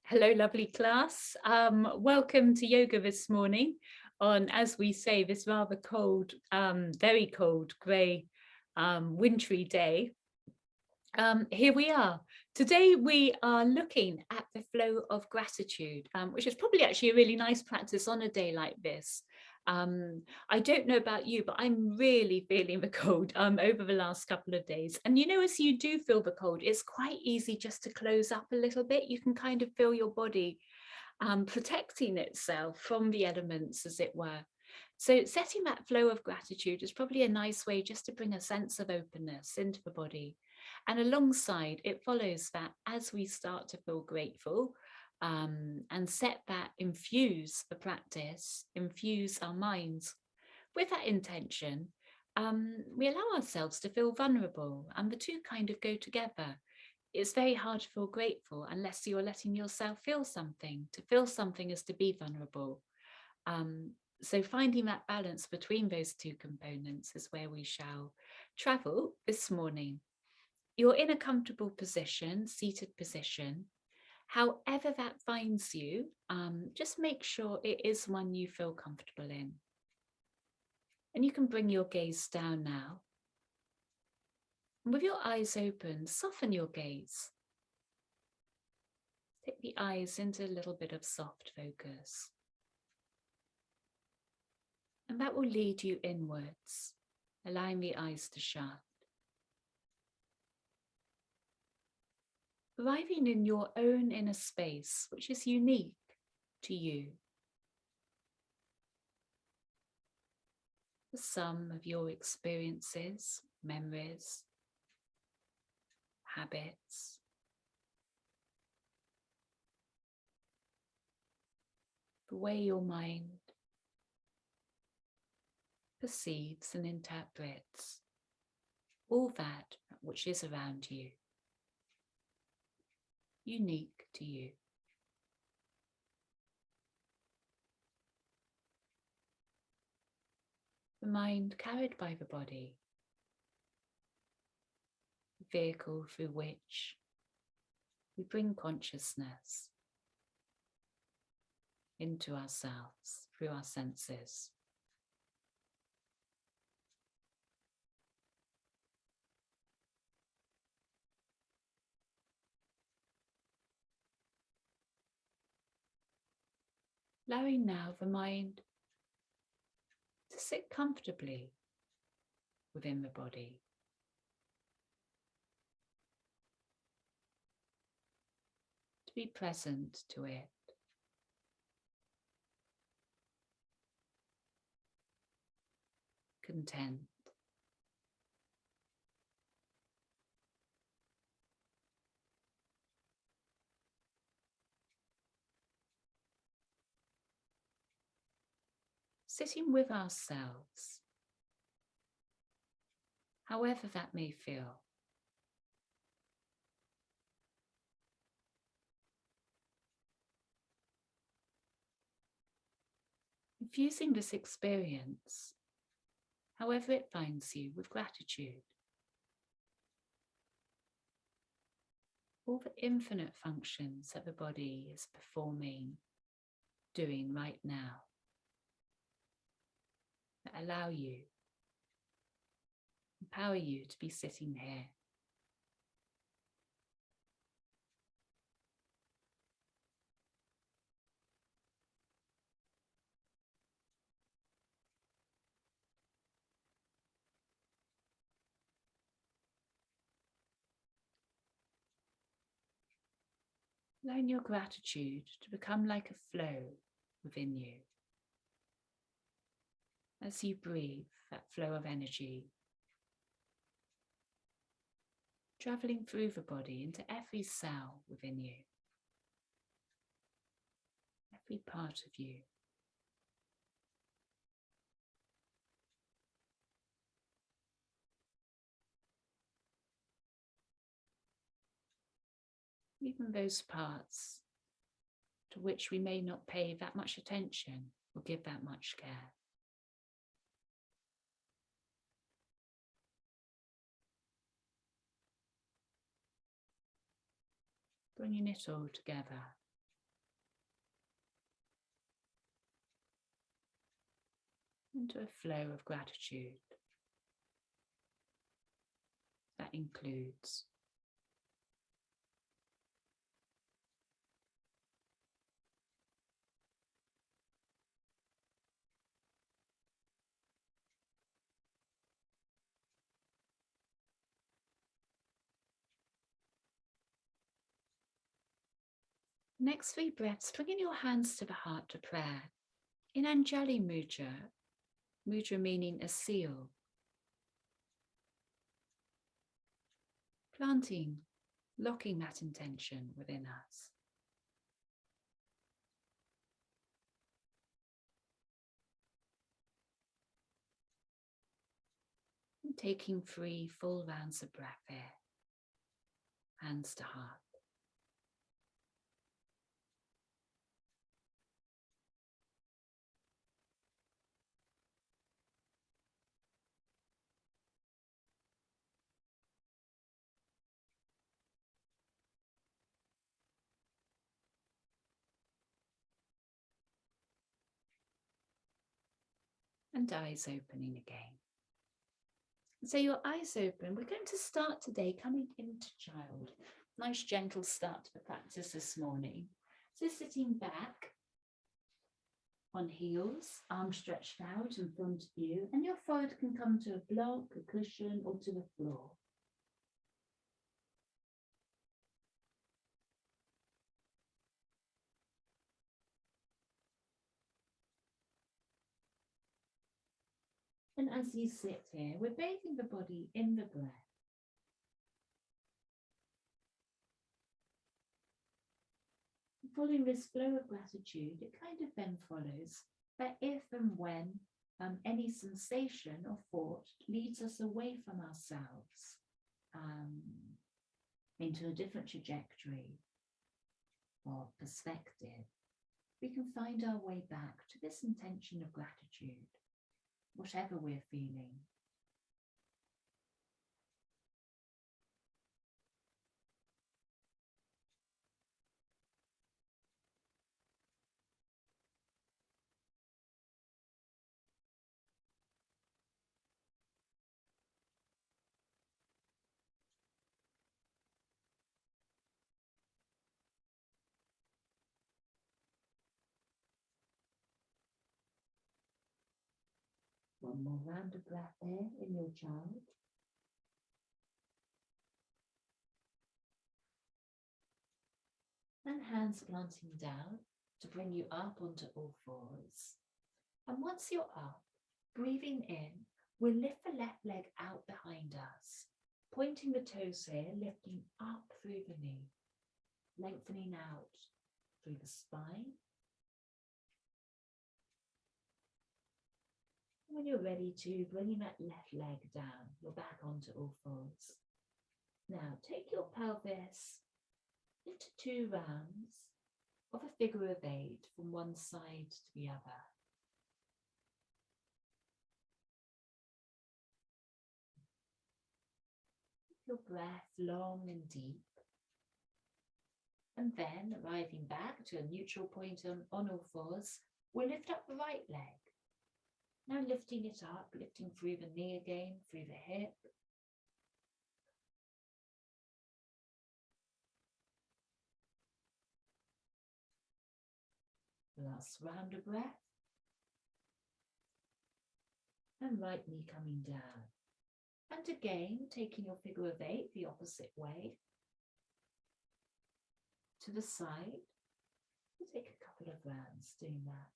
Hello, lovely class. Welcome to yoga this morning on, as we say, this rather cold, very cold, grey, wintry day. Here we are. Today we are looking at the flow of gratitude, which is probably actually a really nice practice on a day like this. I don't know about you, but I'm really feeling the cold over the last couple of days. And you know, as you do feel the cold, it's quite easy just to close up a little bit. You can kind of feel your body protecting itself from the elements, as it were. So setting that flow of gratitude is probably a nice way just to bring a sense of openness into the body. And alongside, it follows that as we start to feel grateful, and set that, infuse the practice, infuse our minds with that intention, we allow ourselves to feel vulnerable, and the two kind of go together. It's very hard to feel grateful unless you're letting yourself feel something. To feel something is to be vulnerable. So finding that balance between those two components is where we shall travel this morning. You're in a comfortable position, seated position. However that finds you, just make sure it is one you feel comfortable in. And you can bring your gaze down now. And with your eyes open, soften your gaze. Take the eyes into a little bit of soft focus. And that will lead you inwards, allowing the eyes to shut. Arriving in your own inner space, which is unique to you. The sum of your experiences, memories, habits, the way your mind perceives and interprets all that which is around you, unique to you. The mind carried by the body, the vehicle through which we bring consciousness into ourselves through our senses. Allowing now the mind to sit comfortably within the body. To be present to it. Content. Sitting with ourselves, however that may feel. Infusing this experience, however it finds you, with gratitude. All the infinite functions that the body is performing, doing right now, that allow you, empower you to be sitting here. Allowing your gratitude to become like a flow within you. As you breathe, that flow of energy traveling through the body into every cell within you, every part of you. Even those parts to which we may not pay that much attention or give that much care. Bringing it all together into a flow of gratitude. That includes next 3 breaths, bringing your hands to the heart to prayer. In Anjali Mudra, mudra meaning a seal, planting, locking that intention within us. And taking 3 full rounds of breath here, hands to heart. And eyes opening again. So your eyes open, we're going to start today coming into child. Nice gentle start to the practice this morning. So sitting back on heels, arms stretched out in front of you, and your forehead can come to a block, a cushion, or to the floor. And as you sit here, we're bathing the body in the breath. Following this flow of gratitude, it kind of then follows that if and when any sensation or thought leads us away from ourselves into a different trajectory or perspective, we can find our way back to this intention of gratitude, whatever we're feeling. One more round of breath there in your child. And hands planting down to bring you up onto all fours. And once you're up, breathing in, we'll lift the left leg out behind us, pointing the toes here, lifting up through the knee, lengthening out through the spine. When you're ready to, bringing that left leg down, you're back onto all fours. Now take your pelvis into 2 rounds of a figure of 8 from one side to the other. Your breath long and deep. And then arriving back to a neutral point on all fours, we'll lift up the right leg. Now lifting it up, lifting through the knee again, through the hip. Last round of breath. And right knee coming down. And again, taking your figure of 8 the opposite way. To the side. We'll take a couple of rounds doing that.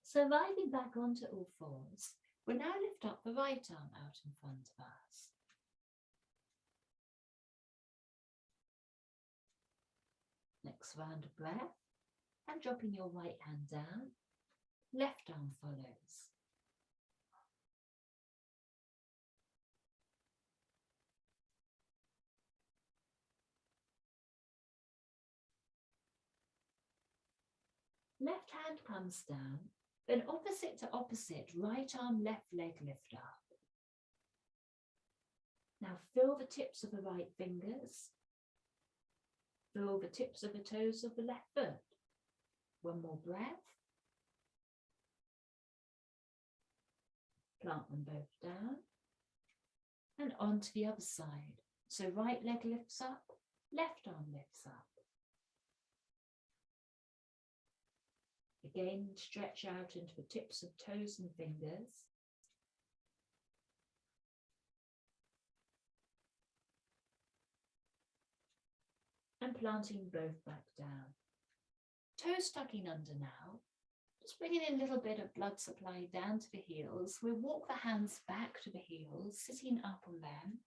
So arriving back onto all fours, we'll now lift up the right arm out in front of us. Next round of breath, and dropping your right hand down, left arm follows. Left hand comes down, then opposite to opposite, right arm, left leg lift up. Now feel the tips of the right fingers. feel the tips of the toes of the left foot. One more breath. Plant them both down. And on to the other side. So right leg lifts up, left arm lifts up. Again, stretch out into the tips of toes and fingers. And planting both back down. Toes tucking under now. Just bringing in a little bit of blood supply down to the heels. We'll walk the hands back to the heels, sitting up on them.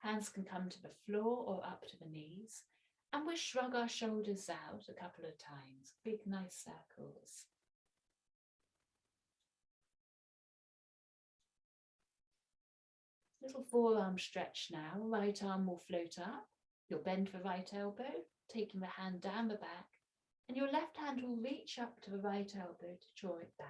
Hands can come to the floor or up to the knees. And we'll shrug our shoulders out a couple of times. Big, nice circles. Little forearm stretch now. Right arm will float up. You'll bend the right elbow, taking the hand down the back. And your left hand will reach up to the right elbow to draw it back.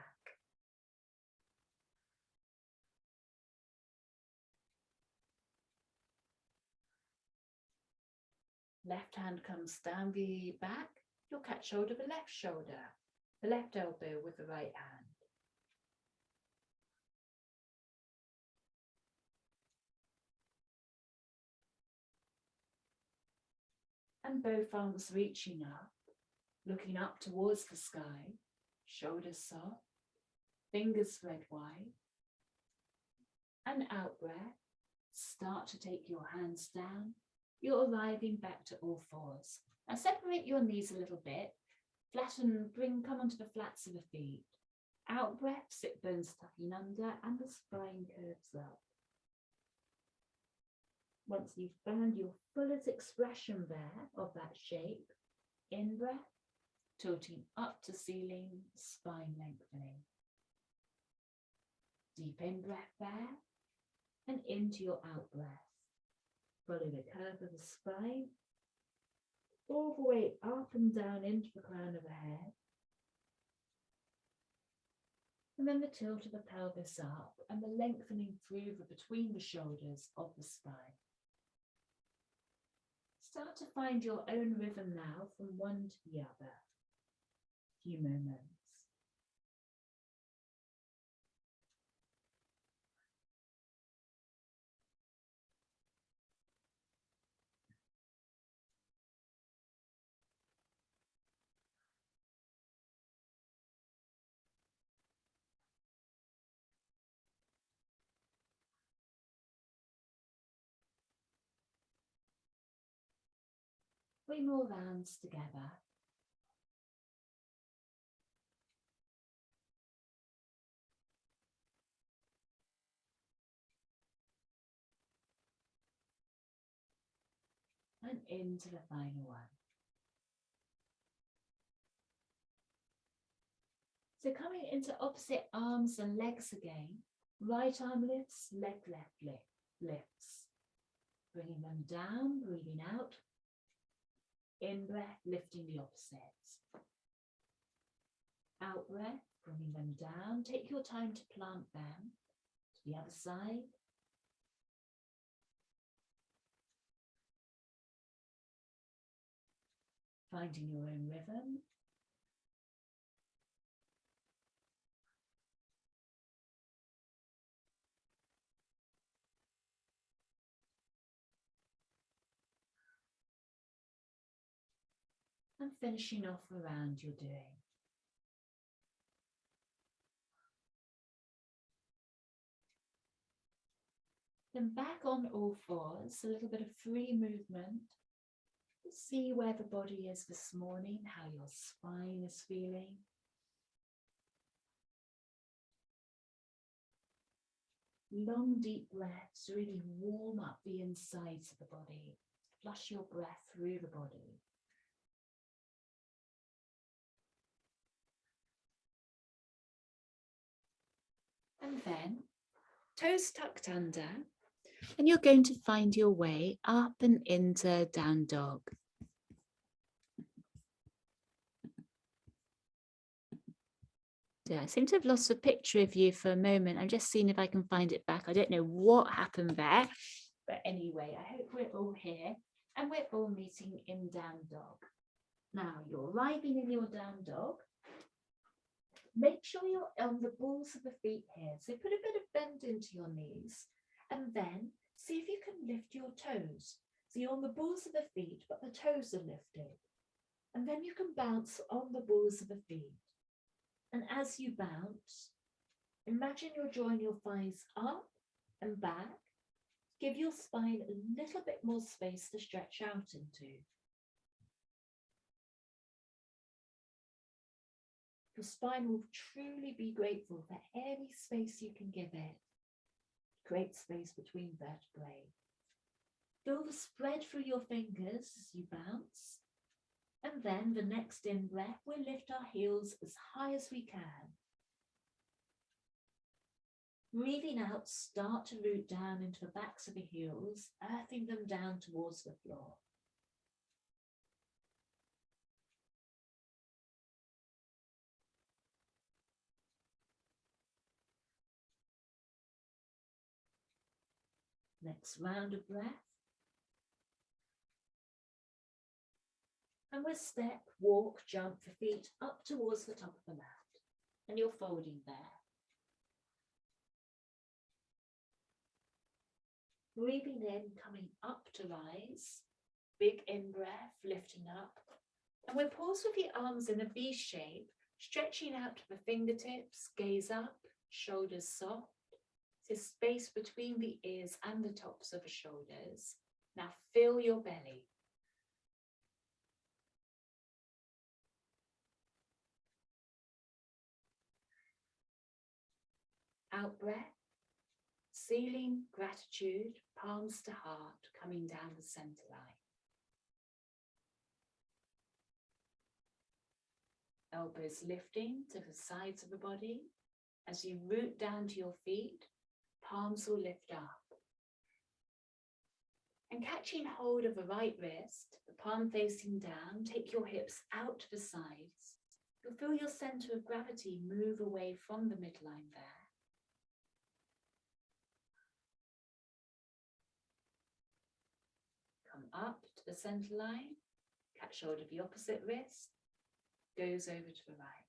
Left hand comes down the back. You'll catch hold of the left shoulder, the left elbow with the right hand. And both arms reaching up, looking up towards the sky, shoulders soft, fingers spread wide. And out breath, start to take your hands down. You're arriving back to all fours. Now separate your knees a little bit, flatten, come onto the flats of the feet. Out breath, sit bones tucking under and the spine curves up. Once you've found your fullest expression there of that shape, in breath, tilting up to ceiling, spine lengthening. Deep in breath there, and into your out breath. Follow the curve of the spine, all the way up and down into the crown of the head. And then the tilt of the pelvis up and the lengthening through between the shoulders of the spine. Start to find your own rhythm now from one to the other. A few moments. Three more rounds together. And into the final one. So coming into opposite arms and legs again. Right arm lifts, leg left lifts. Bringing them down, breathing out. In breath, lifting the opposites. Out breath, bringing them down. Take your time to plant them to the other side. Finding your own rhythm. And finishing off the round you're doing. Then back on all fours, a little bit of free movement. See where the body is this morning, how your spine is feeling. Long, deep breaths really warm up the insides of the body. Flush your breath through the body. And then, toes tucked under, and you're going to find your way up and into down dog. Yeah, I seem to have lost a picture of you for a moment. I'm just seeing if I can find it back. I don't know what happened there, but anyway, I hope we're all here. And we're all meeting in down dog. Now you're arriving in your down dog. Make sure you're on the balls of the feet here. So put a bit of bend into your knees and then see if you can lift your toes. So you're on the balls of the feet, but the toes are lifted. And then you can bounce on the balls of the feet. And as you bounce, imagine you're drawing your thighs up and back. Give your spine a little bit more space to stretch out into. Your spine will truly be grateful for any space you can give it. Create space between vertebrae. Feel the spread through your fingers as you bounce. And then the next in breath, we'll lift our heels as high as we can. Breathing out, start to root down into the backs of the heels, earthing them down towards the floor. Next round of breath. And we'll step, walk, jump the feet up towards the top of the mat. And you're folding there. Breathing in, coming up to rise. Big in-breath, lifting up. And we'll pause with the arms in a V shape, stretching out to the fingertips, gaze up, shoulders soft. There's space between the ears and the tops of the shoulders. Now fill your belly. Out breath. Ceiling, gratitude, palms to heart, coming down the center line. Elbows lifting to the sides of the body. As you root down to your feet, palms will lift up. And catching hold of the right wrist, the palm facing down, take your hips out to the sides. You'll feel your center of gravity move away from the midline there. Up to the center line, catch hold of the opposite wrist, goes over to the right.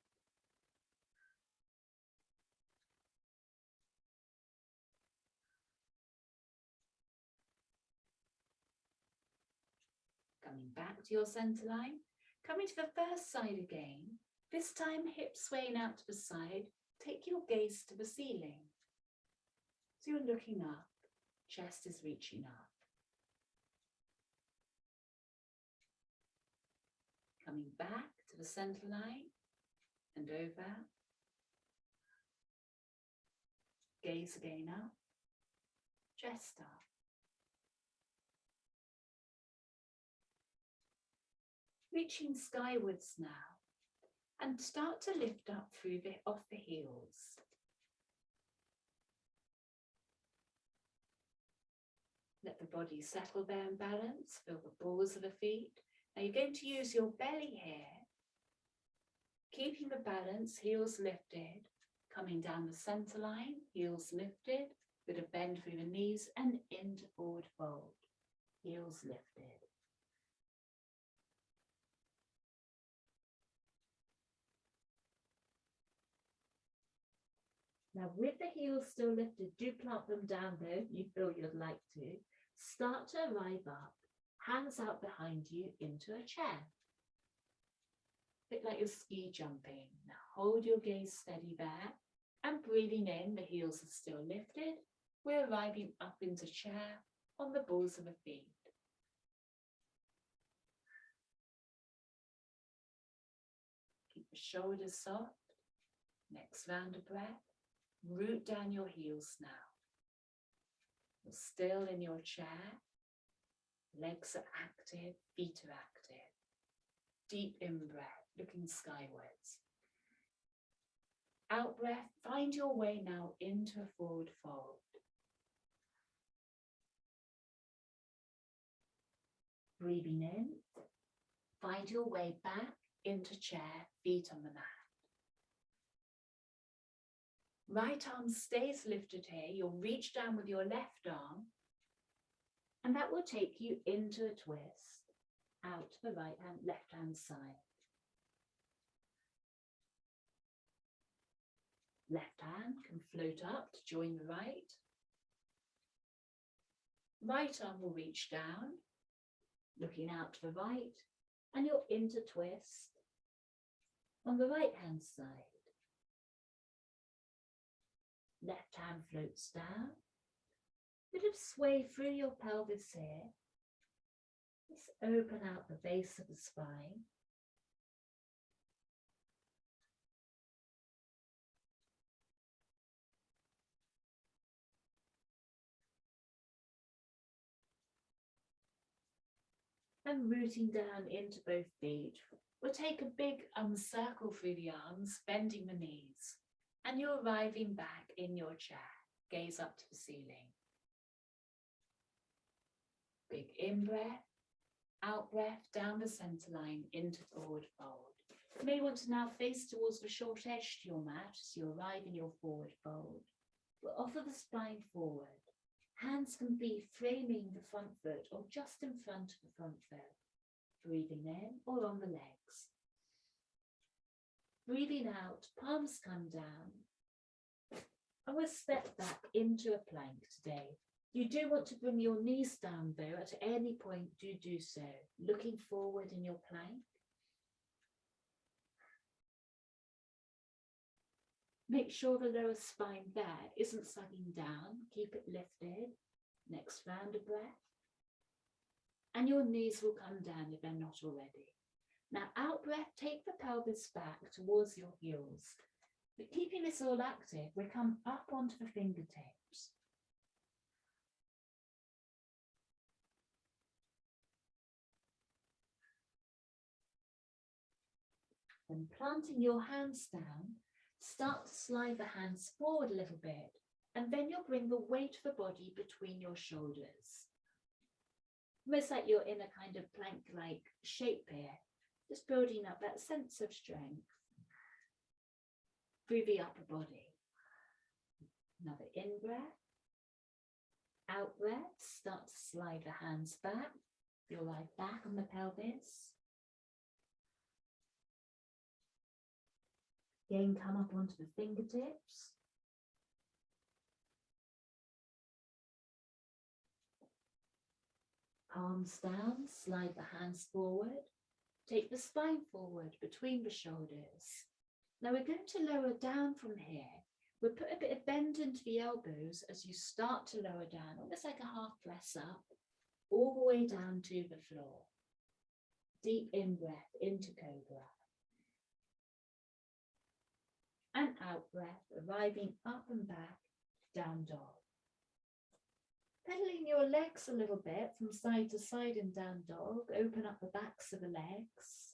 Coming back to your center line, coming to the first side again, this time hips swaying out to the side, take your gaze to the ceiling. So you're looking up, chest is reaching up. Coming back to the center line and over. Gaze again up, chest up. Reaching skywards now and start to lift up through off the heels. Let the body settle there in balance, feel the balls of the feet. Now you're going to use your belly here, keeping the balance, heels lifted, coming down the center line, heels lifted, bit of bend through the knees and into forward fold, heels lifted. Now with the heels still lifted, do plant them down though, if you feel you'd like to. Start to arrive up. Hands out behind you into a chair. A bit like you're ski jumping. Now hold your gaze steady there and breathing in, the heels are still lifted. We're arriving up into chair on the balls of the feet. Keep the shoulders soft. Next round of breath. Root down your heels now. You're still in your chair. Legs are active, feet are active. Deep in-breath, looking skywards. Out-breath, find your way now into a forward fold. Breathing in, find your way back into chair, feet on the mat. Right arm stays lifted here. You'll reach down with your left arm And that will take you into a twist, out to the left hand side. Left hand can float up to join the right. Right arm will reach down, looking out to the right, and you're into twist on the right hand side. Left hand floats down. Bit of sway through your pelvis here. Just open out the base of the spine. And rooting down into both feet. We'll take a big circle through the arms, bending the knees. And you're arriving back in your chair. Gaze up to the ceiling. Big in breath, out breath, down the center line, into forward fold. You may want to now face towards the short edge to your mat as you arrive in your forward fold. We'll offer the spine forward. Hands can be framing the front foot or just in front of the front foot. Breathing in or on the legs. Breathing out, palms come down. And we'll step back into a plank today. You do want to bring your knees down though. At any point, do so. Looking forward in your plank. Make sure the lower spine there isn't sagging down. Keep it lifted. Next round of breath. And your knees will come down if they're not already. Now out breath, take the pelvis back towards your heels. But keeping this all active, we come up onto the fingertips. And planting your hands down, start to slide the hands forward a little bit, and then you'll bring the weight of the body between your shoulders. Almost like you're in a kind of plank-like shape here, just building up that sense of strength through the upper body. Another in breath. Out breath, start to slide the hands back. You'll lie back on the pelvis. Again, come up onto the fingertips. Palms down, slide the hands forward. Take the spine forward between the shoulders. Now we're going to lower down from here. We'll put a bit of bend into the elbows as you start to lower down, almost like a half press up, all the way down to the floor. Deep in breath into cobra. And out breath, arriving up and back, down dog. Pedaling your legs a little bit from side to side in down dog. Open up the backs of the legs.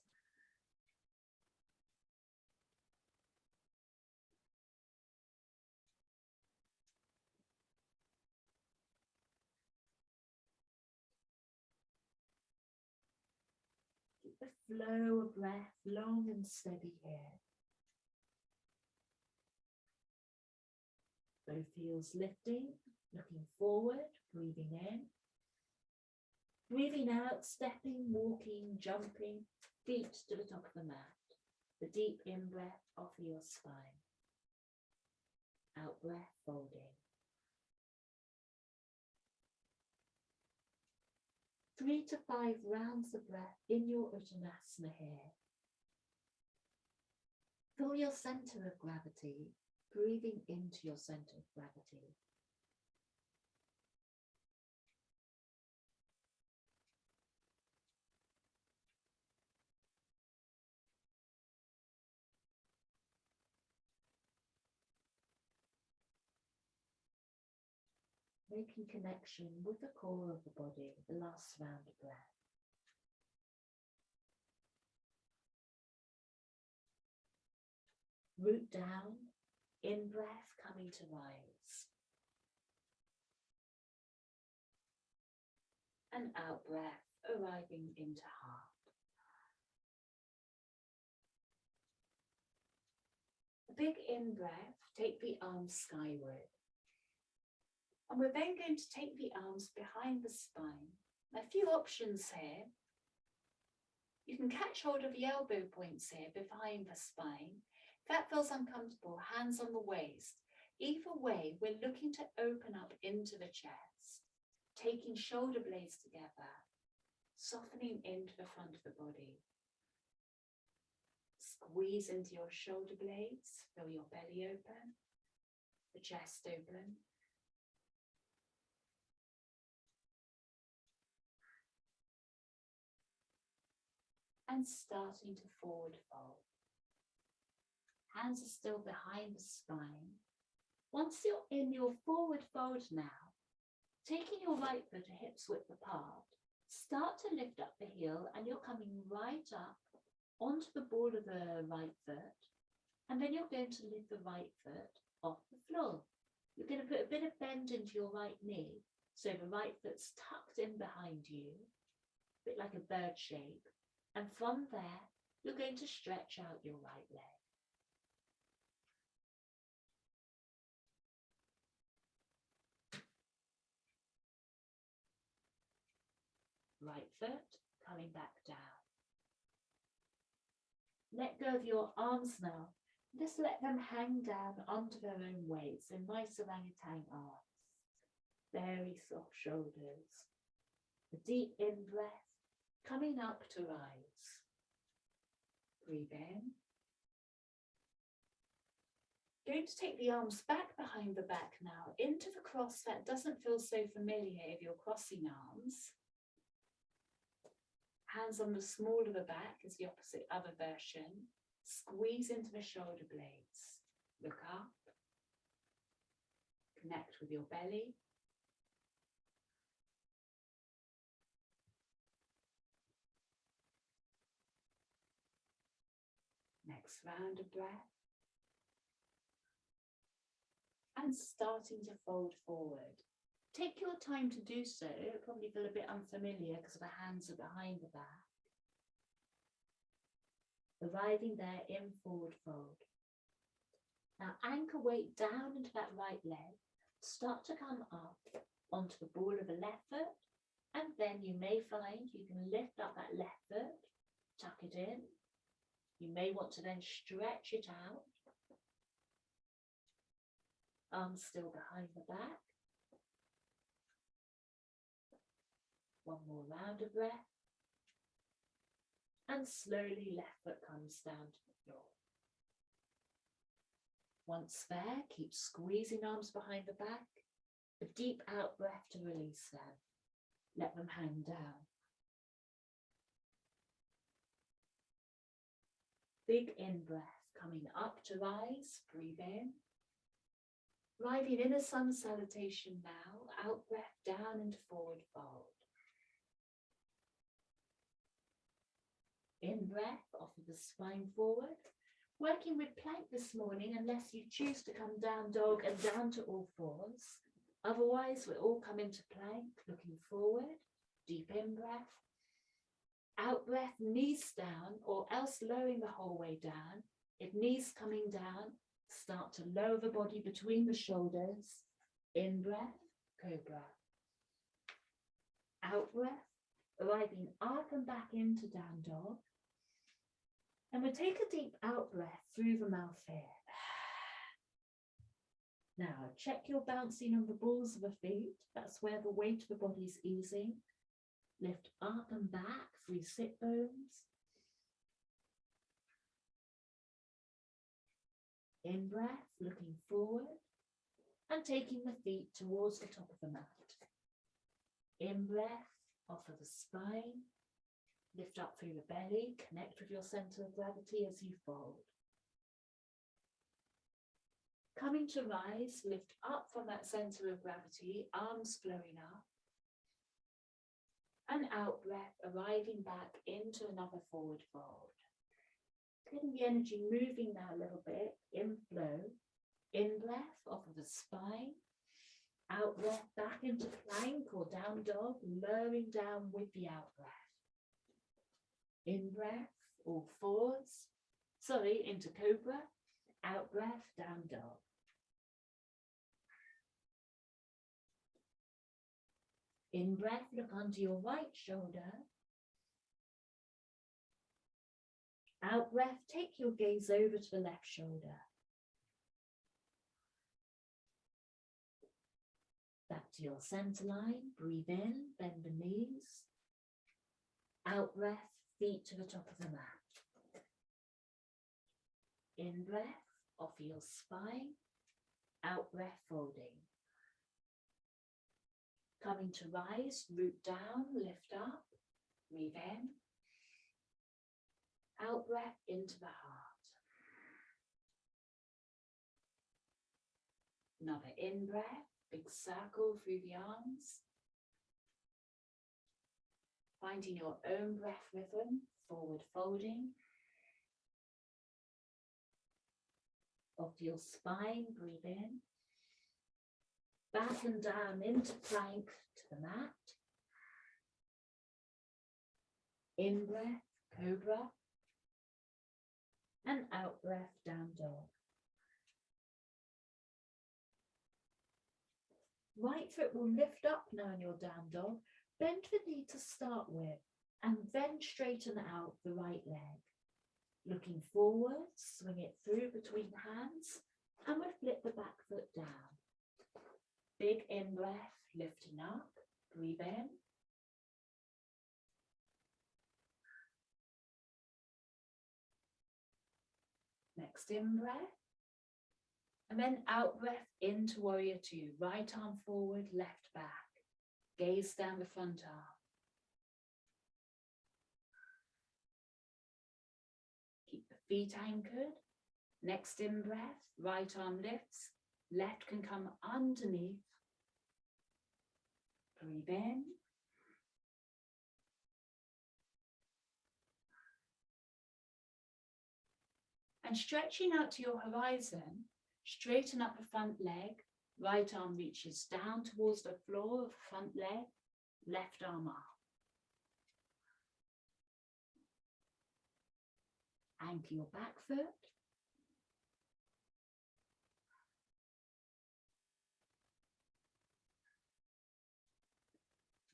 Keep the flow of breath long and steady here. Both heels lifting, looking forward, breathing in. Breathing out, stepping, walking, jumping, feet to the top of the mat. The deep in breath, offer your spine. Out breath, folding. 3 to 5 rounds of breath in your Trikonasana here. Feel your center of gravity, breathing into your center of gravity. Making connection with the core of the body, the last round of breath. Root down, in breath, coming to rise. And out breath, arriving into heart. A big in breath, take the arms skyward. And we're then going to take the arms behind the spine. A few options here. You can catch hold of the elbow points here behind the spine. If that feels uncomfortable, hands on the waist. Either way, we're looking to open up into the chest, taking shoulder blades together, softening into the front of the body. Squeeze into your shoulder blades, feel your belly open, the chest open. And starting to forward fold. Hands are still behind the spine. Once you're in your forward fold now, taking your right foot a hips width apart, start to lift up the heel and you're coming right up onto the ball of the right foot. And then you're going to lift the right foot off the floor. You're going to put a bit of bend into your right knee, so the right foot's tucked in behind you, a bit like a bird shape. And from there, you're going to stretch out your right leg. Right foot coming back down. Let go of your arms now. Just let them hang down onto their own weights in nice orangutan arms. Very soft shoulders. A deep in-breath, coming up to rise. Breathe in. Going to take the arms back behind the back now, into the cross that doesn't feel so familiar if you're crossing arms. Hands on the small of the back is the opposite other version. Squeeze into the shoulder blades. Look up. Connect with your belly. Next round of breath. And starting to fold forward. Take your time to do so. It'll probably feel a bit unfamiliar because the hands are behind the back. Arriving there in forward fold. Now anchor weight down into that right leg. Start to come up onto the ball of the left foot. And then you may find you can lift up that left foot, tuck it in. You may want to then stretch it out. Arms still behind the back. One more round of breath. And slowly left foot comes down to the floor. Once there, keep squeezing arms behind the back. A deep out breath to release them. Let them hang down. Big in-breath coming up to rise. Breathe in. Arriving in asana salutation now. Out breath down into forward fold. In breath, offer the spine forward. Working with plank this morning unless you choose to come down dog and down to all fours. Otherwise, we'll all come into plank, looking forward. Deep in breath. Out breath, knees down, or else lowering the whole way down. If knees coming down, start to lower the body between the shoulders. In breath, cobra. Out breath, arriving up and back into down dog. And we'll take a deep out breath through the mouth here. Now, check your bouncing on the balls of the feet. That's where the weight of the body is easing. Lift up and back through sit bones. In breath, looking forward and taking the feet towards the top of the mat. In breath, offer the spine. Lift up through the belly, connect with your center of gravity as you fold. Coming to rise, lift up from that center of gravity, arms flowing up. And out breath, arriving back into another forward fold. Getting the energy moving now a little bit, in flow. In breath, offer the spine. Out breath, back into plank or down dog, lowering down with the out breath. In breath, all fours. Into cobra. Out breath, down dog. In breath, look under your right shoulder. Out breath, take your gaze over to the left shoulder. Back to your center line. Breathe in, bend the knees. Out breath, feet to the top of the mat. In breath, offer your spine. Out breath, folding. Coming to rise, root down, lift up. Breathe in. Out breath into the heart. Another in breath, big circle through the arms. Finding your own breath rhythm, forward folding. Off your spine, breathe in. Back and down into plank to the mat. In breath, cobra. And out breath, down dog. Right foot will lift up now in your down dog. Bend the knee to start with and then straighten out the right leg. Looking forward, swing it through between hands and we'll flip the back foot down. Big in breath, lifting up, breathe in. Next in breath. And then out breath into warrior two. Right arm forward, left back. Gaze down the front arm. Keep the feet anchored. Next in breath, right arm lifts. Left can come underneath. Breathe in. And stretching out to your horizon, straighten up the front leg. Right arm reaches down towards the floor of the front leg. Left arm up. Anchor your back foot.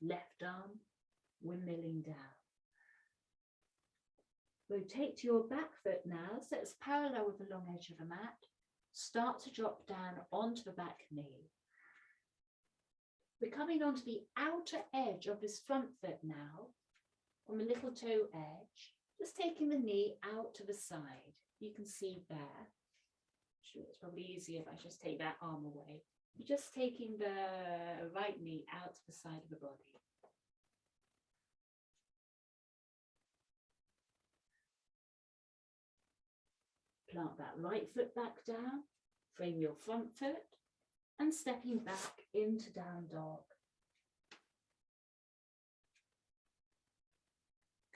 Left arm windmilling down. Rotate to your back foot now, so it's parallel with the long edge of the mat. Start to drop down onto the back knee. We're coming onto the outer edge of this front foot now, on the little toe edge, just taking the knee out to the side. You can see there. Sure, it's probably easier if I just take that arm away. You're just taking the right knee out to the side of the body. Plant that right foot back down, frame your front foot, and stepping back into down dog.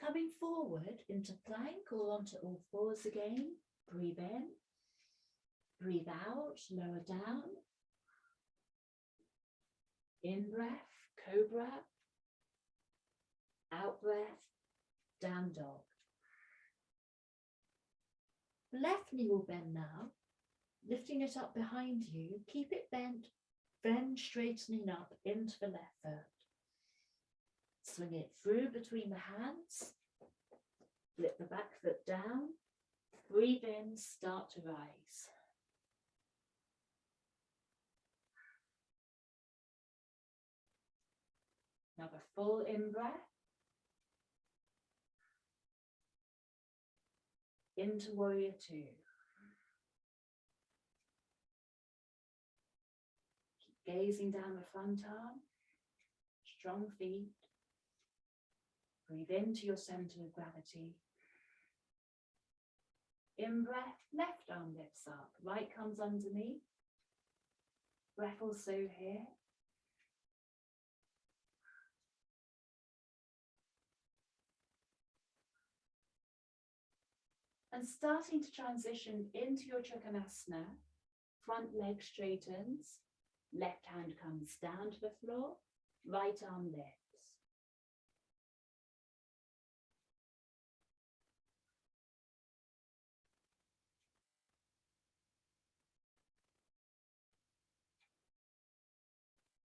Coming forward into plank or onto all fours again. Breathe in, breathe out, lower down. In breath, cobra. Out breath, down dog. Left knee will bend now, lifting it up behind you. Keep it bent, then straightening up into the left foot. Swing it through between the hands. Flip the back foot down. Breathe in, start to rise. Another full in breath. Into warrior two. Keep gazing down the front arm. Strong feet. Breathe into your center of gravity. In breath, left arm lifts up, right comes underneath. Breath also here. And starting to transition into your Trikonasana, front leg straightens, left hand comes down to the floor, right arm lifts.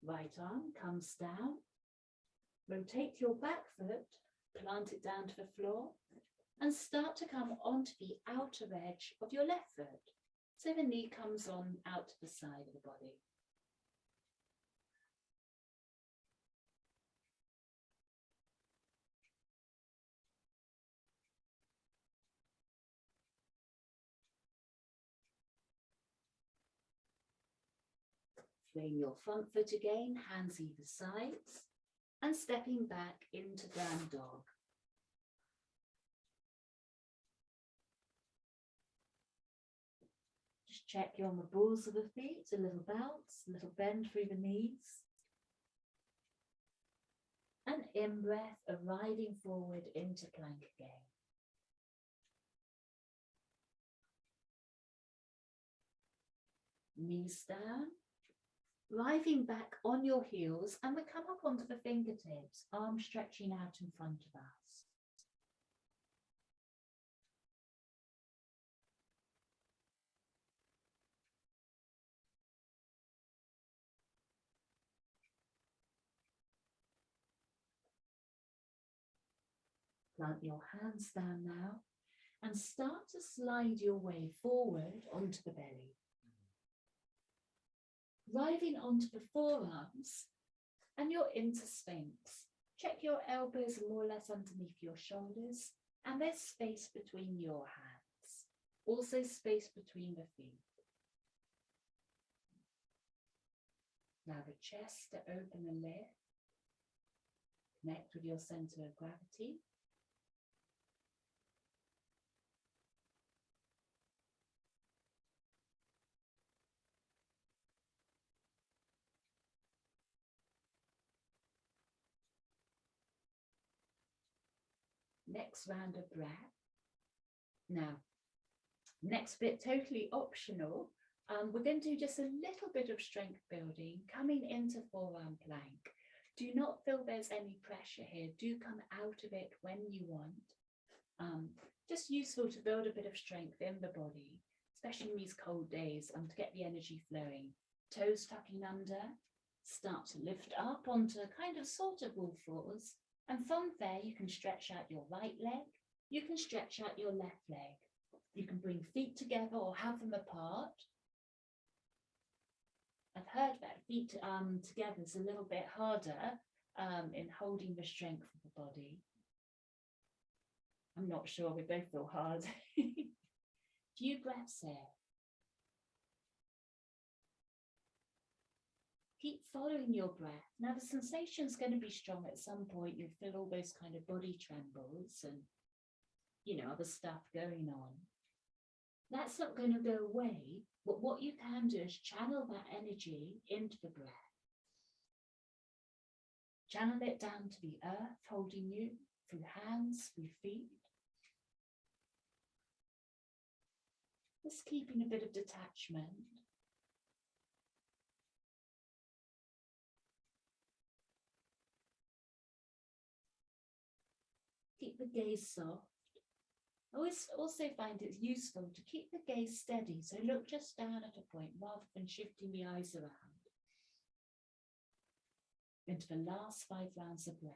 Right arm comes down, Rotate your back foot, plant it down to the floor, and start to come onto the outer edge of your left foot. So the knee comes on out to the side of the body. Fling your front foot again, hands either sides, and stepping back into down dog. Just check you're on the balls of the feet, a little bounce, a little bend through the knees. And in-breath, arriving forward into plank again. Knees down, arriving back on your heels, and we come up onto the fingertips, arms stretching out in front of us. Plant your hands down now and start to slide your way forward onto the belly. Arriving onto the forearms and you're into Sphinx. Check your elbows are more or less underneath your shoulders and there's space between your hands. Also space between the feet. Now the chest to open the lid. Connect with your center of gravity. Next round of breath. Now, next bit totally optional. We're going to do just a little bit of strength building coming into forearm plank. Do not feel there's any pressure here. Do come out of it when you want. Just useful to build a bit of strength in the body, especially in these cold days, to get the energy flowing. Toes tucking under, start to lift up onto kind of sort of wall floors. And from there, you can stretch out your right leg. You can stretch out your left leg. You can bring feet together or have them apart. I've heard that feet together is a little bit harder in holding the strength of the body. I'm not sure, we both feel hard. Few breaths here. Keep following your breath. Now the sensation's going to be strong at some point. You'll feel all those kind of body trembles and, other stuff going on. That's not going to go away, but what you can do is channel that energy into the breath. Channel it down to the earth, holding you through hands, through feet. Just keeping a bit of detachment. Keep the gaze soft. I always also find it useful to keep the gaze steady, so look just down at a point rather than shifting the eyes around. Into the last 5 rounds of breath.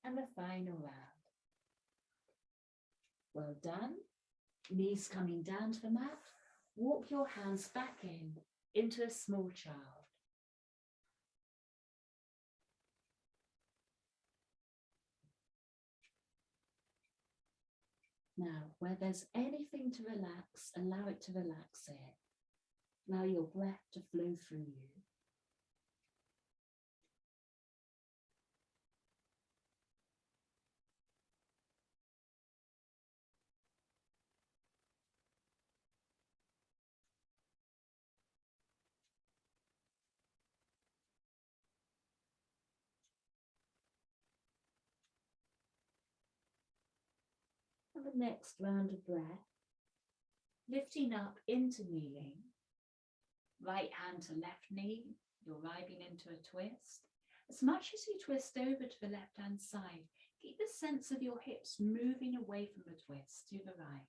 And the final round. Well done. Knees coming down to the mat. Walk your hands back into a small child. Now, where there's anything to relax, allow it to relax here. Allow your breath to flow through you. And the next round of breath, lifting up into kneeling, right hand to left knee, you're arriving into a twist. As much as you twist over to the left hand side, Keep the sense of your hips moving away from the twist to the right.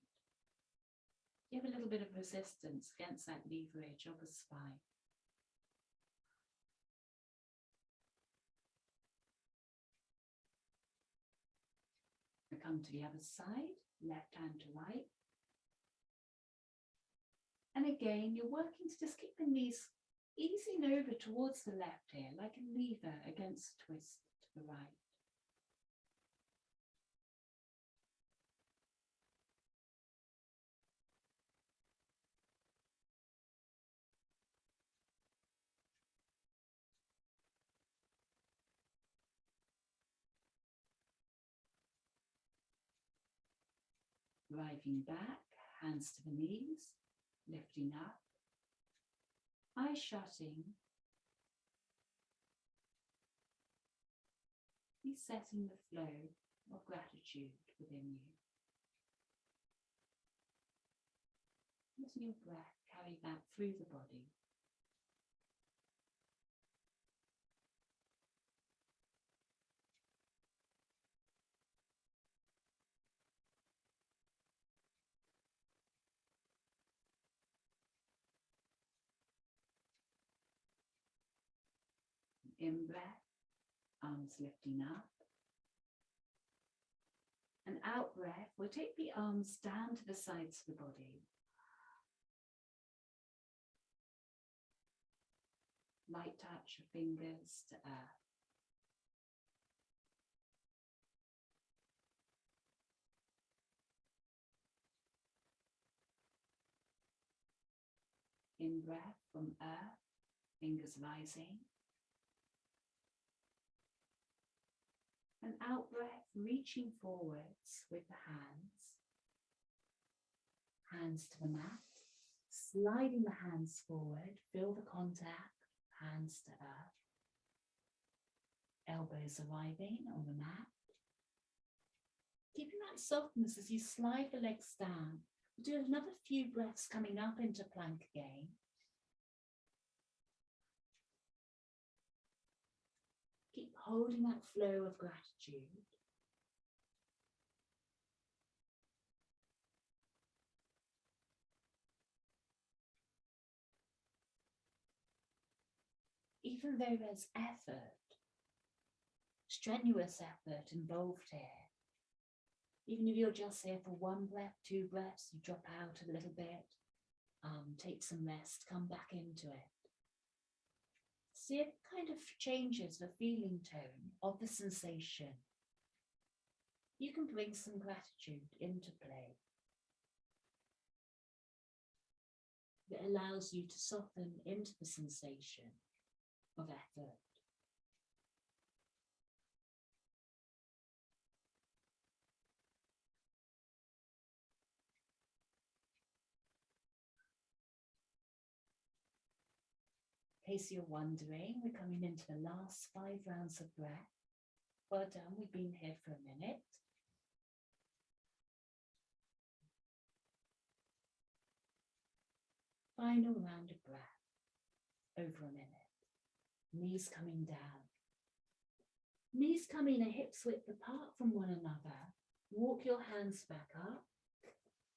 Give a little bit of resistance against that leverage of the spine. We come to the other side, left hand to right. And again, you're working to just keep the knees easing over towards the left here, like a lever against the twist to the right. Driving back, hands to the knees, lifting up, eyes shutting, resetting the flow of gratitude within you. Letting your breath carry that through the body. In breath, arms lifting up. And out breath, we'll take the arms down to the sides of the body. Light touch of fingers to earth. In breath from earth, fingers rising. And out breath, reaching forwards with the hands. Hands to the mat. Sliding the hands forward, feel the contact, hands to earth. Elbows arriving on the mat. Keeping that softness as you slide the legs down. We'll do another few breaths coming up into plank again. Keep holding that flow of gratitude. Even though there's effort, strenuous effort involved here, even if you're just here for one breath, 2 breaths, you drop out a little bit, take some rest, come back into it. See if it kind of changes the feeling tone of the sensation. You can bring some gratitude into play. It allows you to soften into the sensation of effort. In case you're wondering, we're coming into the last 5 rounds of breath. Well done, we've been here for a minute. Final round of breath, over a minute. Knees coming down. Knees coming a hips width apart from one another. Walk your hands back up.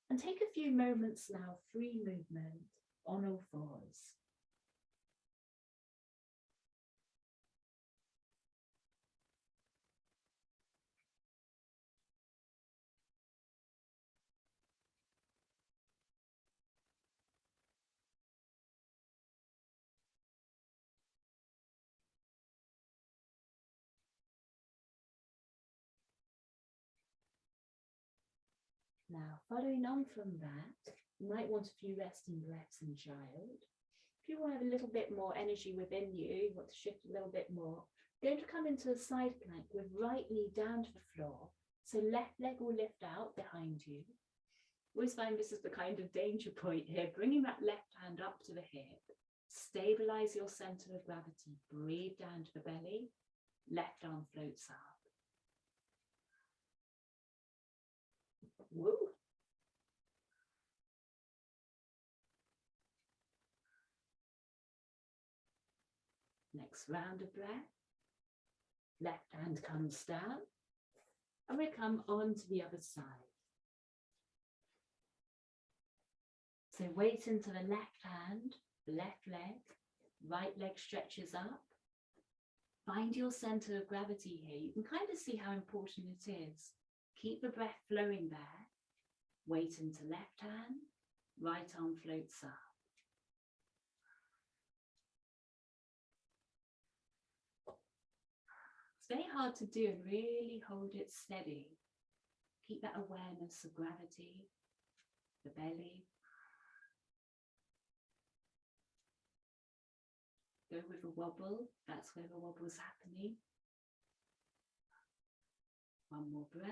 And take a few moments now, free movement on all fours. Now, following on from that, you might want a few resting breaths in child. If you want to have a little bit more energy within you, you want to shift a little bit more, you're going to come into a side plank with right knee down to the floor. So left leg will lift out behind you. Always find this is the kind of danger point here, bringing that left hand up to the hip. Stabilize your center of gravity. Breathe down to the belly. Left arm floats up. Woo. Next round of breath. Left hand comes down. And we come on to the other side. So weight into the left hand, left leg, right leg stretches up. Find your center of gravity here. You can kind of see how important it is. Keep the breath flowing there. Weight into left hand, right arm floats up. It's very hard to do and really hold it steady. Keep that awareness of gravity, the belly. Go with a wobble, that's where the wobble's happening. One more breath.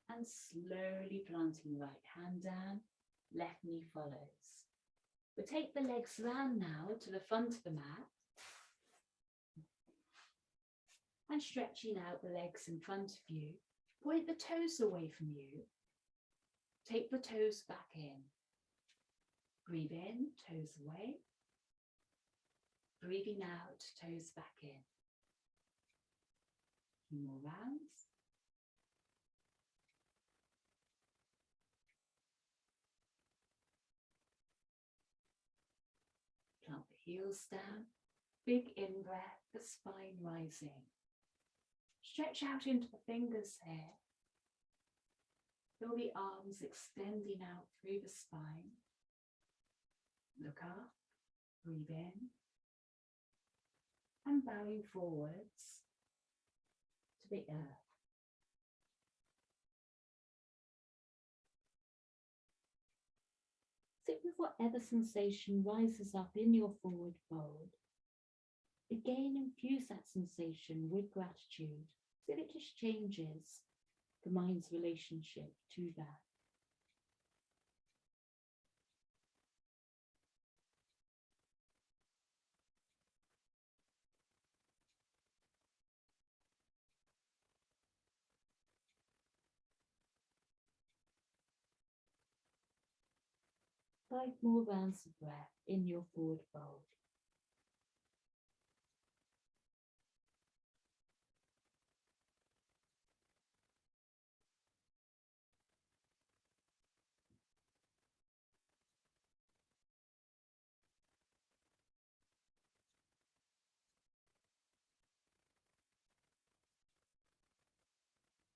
And slowly planting right hand down, left knee follows. We'll take the legs round now to the front of the mat. And stretching out the legs in front of you. Point the toes away from you. Take the toes back in. Breathe in, toes away. Breathing out, toes back in. A few more rounds. Plant the heels down. Big in-breath, the spine rising. Stretch out into the fingers here. Feel the arms extending out through the spine. Look up, breathe in. And bowing forwards to the earth. Sit with whatever sensation rises up in your forward fold. Again, infuse that sensation with gratitude, so it just changes the mind's relationship to that. Five more rounds of breath in your forward fold.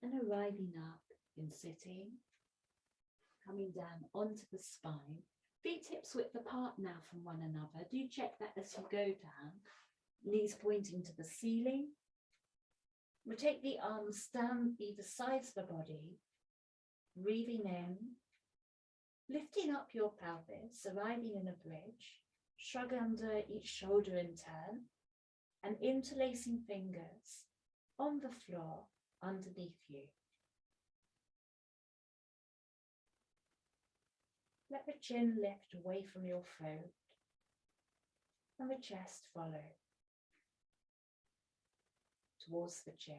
And arriving up in sitting, coming down onto the spine, feet hips width apart now from one another. Do check that as you go down, knees pointing to the ceiling. Rotate the arms down either sides of the body, breathing in, lifting up your pelvis, arriving in a bridge, shrug under each shoulder in turn, and interlacing fingers on the floor underneath you. Let the chin lift away from your throat and the chest follow towards the chin.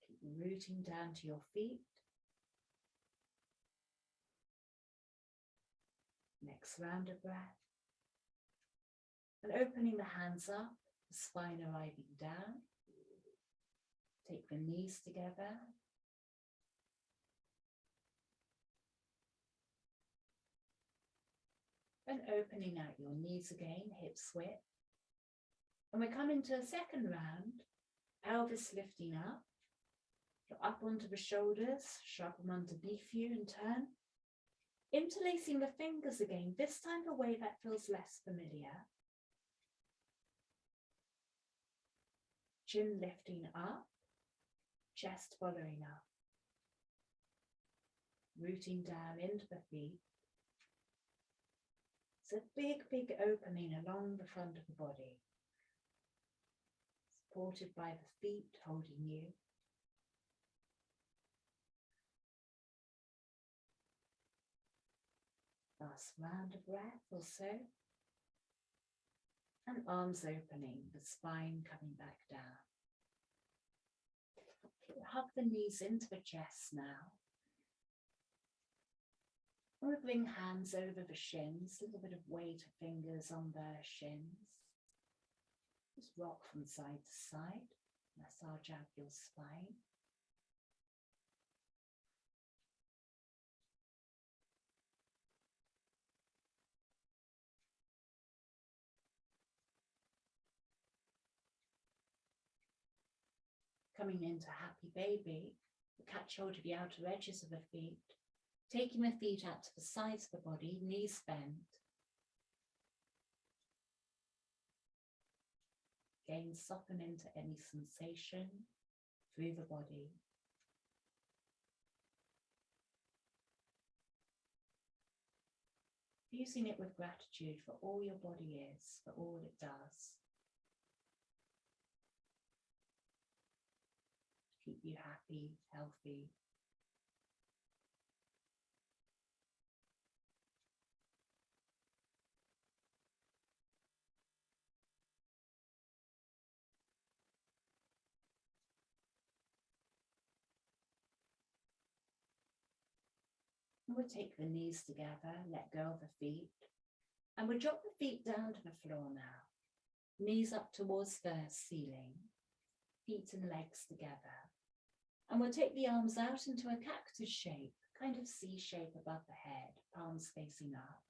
Keep rooting down to your feet. Next round of breath. And opening the hands up, the spine arriving down. Take the knees together. And opening out your knees again, hips width. And we come into a second round, pelvis lifting up. Up onto the shoulders, shrug them underneath you and turn. Interlacing the fingers again, this time the way that feels less familiar. Chin lifting up, chest following up. Rooting down into the feet. It's a big, big opening along the front of the body. Supported by the feet holding you. Last round of breath or so. And arms opening, the spine coming back down. Hug the knees into the chest now. And we bring hands over the shins, a little bit of weight of fingers on the shins. Just rock from side to side, massage out your spine. Coming into happy baby, catch hold of the outer edges of the feet, taking the feet out to the sides of the body, knees bent. Again, soften into any sensation through the body. Fusing it with gratitude for all your body is, for all it does. Keep you happy, healthy. And we'll take the knees together, let go of the feet, and we'll drop the feet down to the floor now. Knees up towards the ceiling, feet and legs together. And we'll take the arms out into a cactus shape, kind of C shape above the head, palms facing up.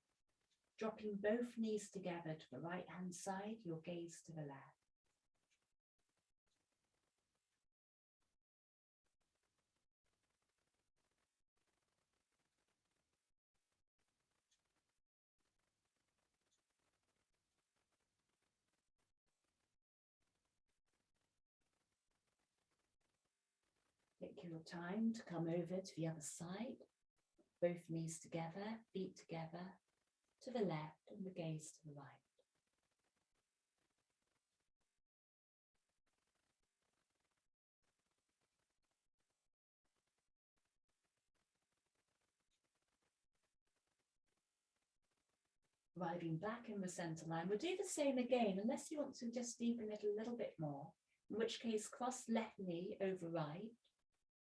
Dropping both knees together to the right hand side, your gaze to the left. Take your time to come over to the other side, both knees together, feet together, to the left and the gaze to the right. Arriving back in the center line, we'll do the same again, unless you want to just deepen it a little bit more, in which case cross left knee over right,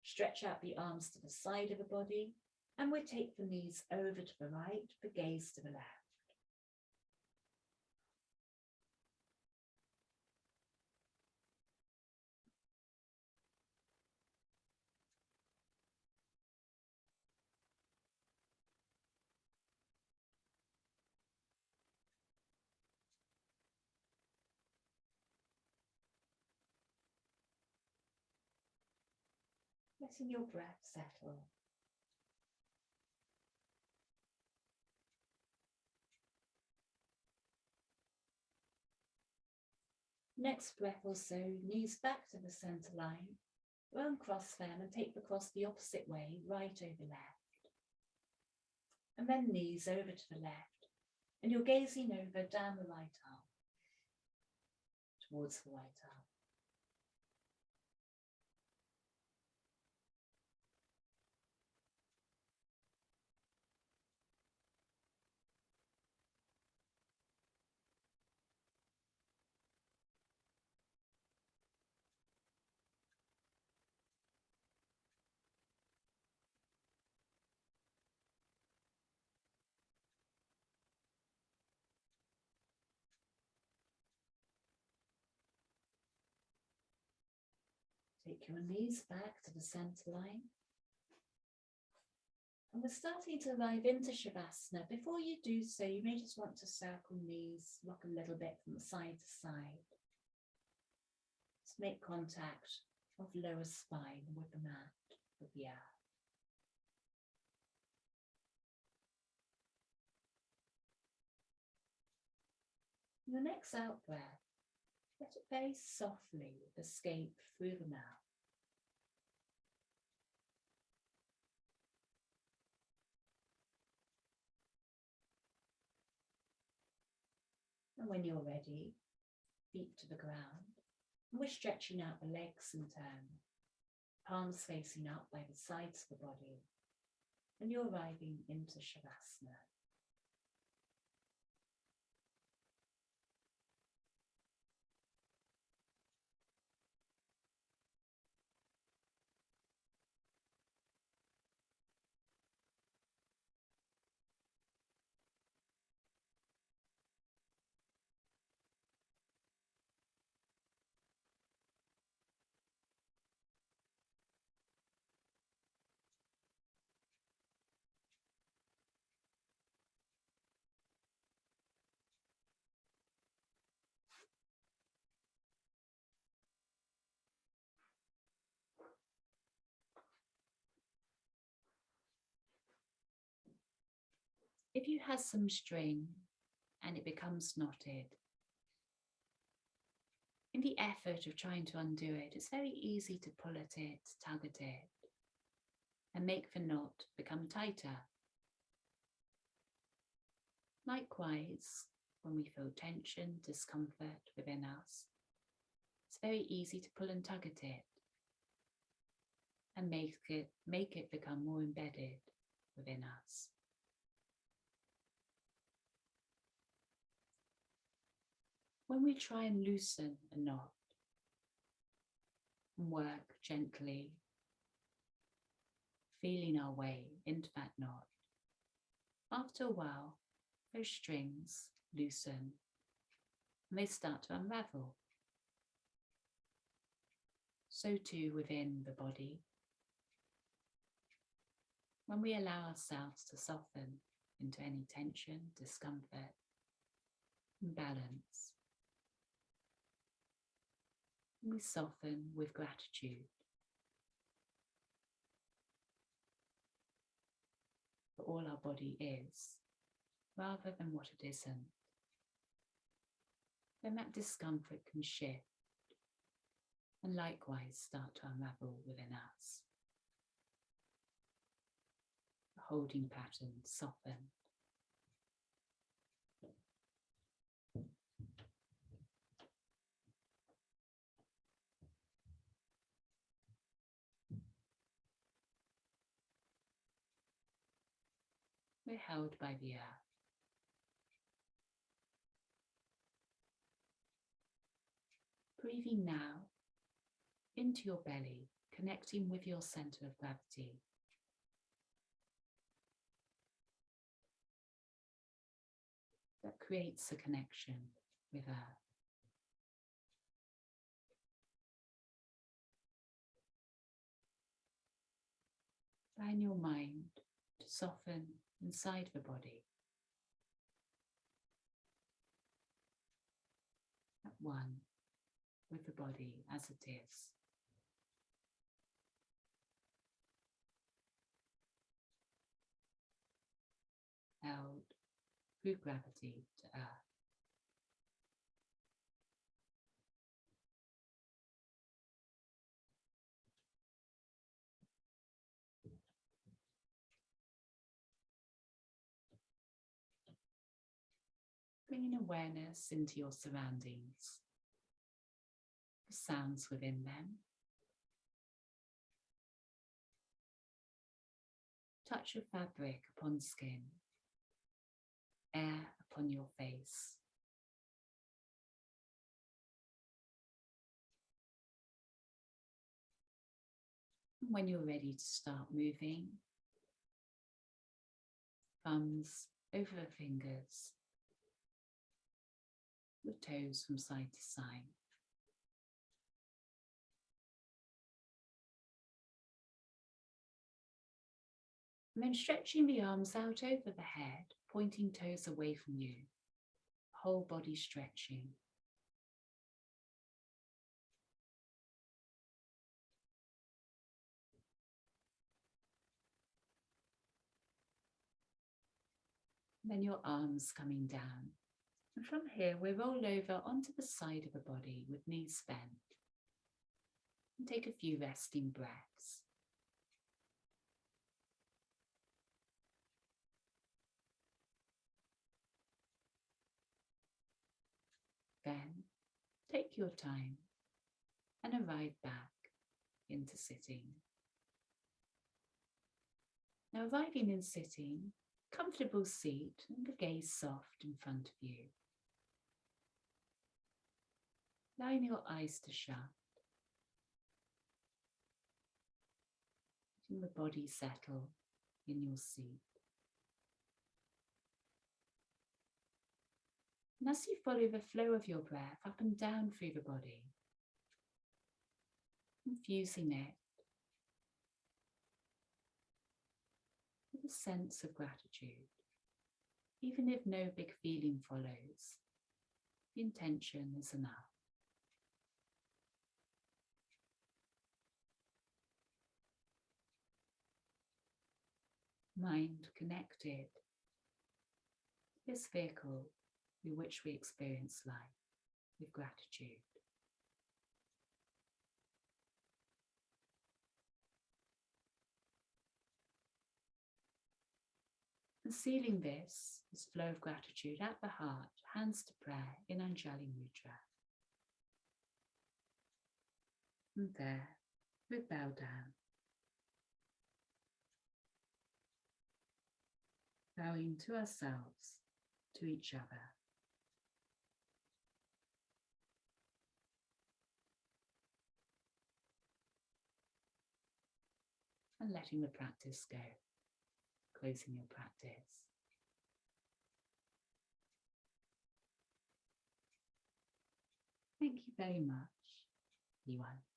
stretch out the arms to the side of the body, and we'll take the knees over to the right, the gaze to the left. Letting your breath settle. Next breath or so, knees back to the center line, uncross them and take the cross the opposite way, right over left. And then knees over to the left, and you're gazing over down the right arm, towards the right arm. Take your knees back to the center line. And we're starting to arrive into Shavasana. Before you do so, you may just want to circle knees, rock a little bit from side to side. Just make contact of lower spine with the mat, with the earth. Your next out breath, let it very softly escape through the mouth. And when you're ready, feet to the ground. And we're stretching out the legs in turn, palms facing up by the sides of the body. And you're arriving into Shavasana. If you have some string and it becomes knotted, in the effort of trying to undo it, it's very easy to pull at it, tug at it, and make the knot become tighter. Likewise, when we feel tension, discomfort within us, it's very easy to pull and tug at it and make it become more embedded within us. When we try and loosen a knot and work gently, feeling our way into that knot, after a while, those strings loosen and they start to unravel. So too within the body. When we allow ourselves to soften into any tension, discomfort, imbalance, we soften with gratitude for all our body is, rather than what it isn't. Then that discomfort can shift and likewise start to unravel within us. The holding pattern soften. We're held by the earth. Breathing now into your belly, connecting with your center of gravity. That creates a connection with earth. Allow your mind to soften inside the body. At one with the body as it is. Held through gravity to earth. Bringing awareness into your surroundings, the sounds within them. Touch of fabric upon skin, air upon your face. And when you're ready to start moving, thumbs over the fingers, the toes from side to side. And then stretching the arms out over the head, pointing toes away from you, whole body stretching. And then your arms coming down. And from here, we roll over onto the side of the body with knees bent. And take a few resting breaths. Then take your time and arrive back into sitting. Now arriving in sitting, comfortable seat and the gaze soft in front of you. Allowing your eyes to shut. Letting the body settle in your seat. And as you follow the flow of your breath up and down through the body, infusing it with a sense of gratitude, even if no big feeling follows, the intention is enough. Mind connected this vehicle through which we experience life with gratitude. And sealing this flow of gratitude at the heart, hands to prayer in Anjali Mudra. And there, we bow down, bowing to ourselves, to each other. And letting the practice go, closing your practice. Thank you very much, Yuan.